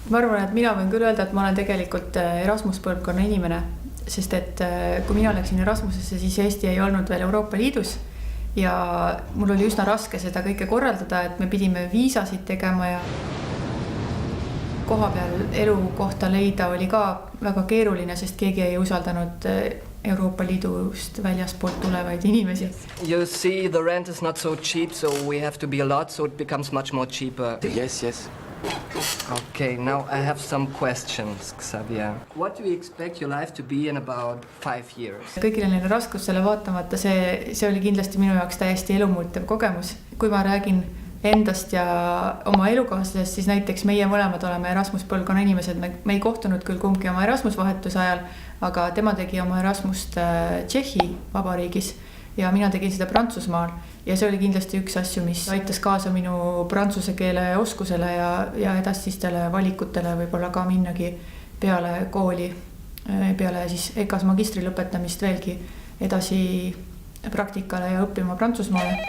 Ma arvan, et mina võin küll öelda, et ma olen tegelikult Erasmus põlvkonna inimene, sest et kui mina läksin Erasmusesse, siis Eesti ei olnud veel Euroopa Liidus ja mul oli üsna raske seda kõike korraldada, et me pidime viisasid tegema ja koha peal elukohta leida oli ka väga keeruline, sest keegi ei usaldanud Euroopa Liidust väljaspoolt tulevaid inimesi. You see, the rent is not so cheap, so we have to be a lot, so it becomes much more cheaper. Yes. Okay, now I have some questions, Xavier. What do you expect your life to be in about 5 years? Kõigile neile raskustele vaatamata see oli kindlasti minu jaoks täiesti elumuutev kogemus. Kui ma räägin endast ja oma elukaaslasest, siis näiteks meie mõlemad oleme Erasmus põlvkonna inimesed. Me ei kohtunud küll kumbki oma Erasmus vahetuse ajal, aga tema tegi oma Erasmust Tšehhi vabariigis ja mina tegin seda Prantsusmaal. Ja see oli kindlasti üks asju, mis aitas kaasa minu prantsuse keele oskusele ja edasistele valikutele võib-olla ka minnagi peale kooli, peale siis EKAs magistri lõpetamist veelgi edasi praktikale ja õppima Prantsusmaale.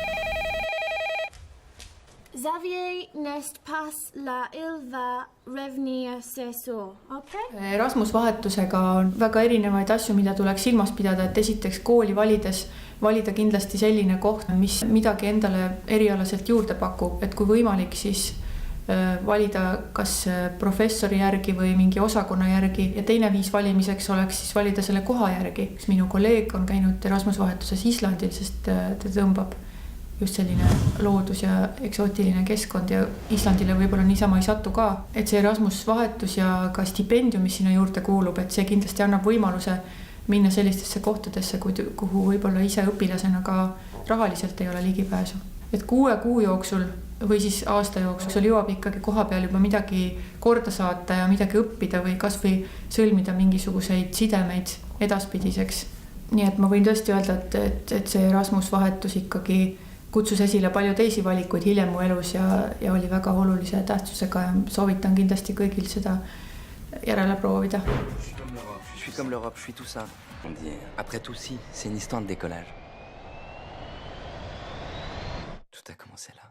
Xavier n'est pas là, il va revenir ce soir, okay? Erasmus vahetusega on väga erinevaid asju, mida tuleks silmas pidada, et esiteks kooli valides valida kindlasti selline koht, mis midagi endale erialaselt juurde pakub, et kui võimalik, siis valida kas professori järgi või mingi osakonna järgi ja teine viis valimiseks oleks siis valida selle koha järgi. Minu kolleeg on käinud Erasmus vahetuses Islandil, sest ta tõmbab just selline loodus ja eksootiline keskkond ja Islandile võib-olla niisama ei satu ka, et see Erasmus vahetus ja ka stipendium, mis sinna juurde kuulub, et see kindlasti annab võimaluse minna sellistesse kohtadesse, kuhu võib-olla ise õpilasena ka rahaliselt ei ole ligipääsu. Et 6 kuu jooksul või siis aasta jooksul jõuab ikkagi koha peal juba midagi korda saata ja midagi õppida või kas või sõlmida mingisuguseid sidemeid edaspidiseks. Nii et ma võin tõesti öelda, et see Erasmus vahetus ikkagi kutsus esile palju teisi valikuid hiljem mu elus ja oli väga olulise tähtsusega ja soovitan kindlasti kõigil seda järele proovida. Je suis comme l'Europe, je suis tout ça. On dit, après tout, si, c'est une histoire de décollage. Tout a commencé là.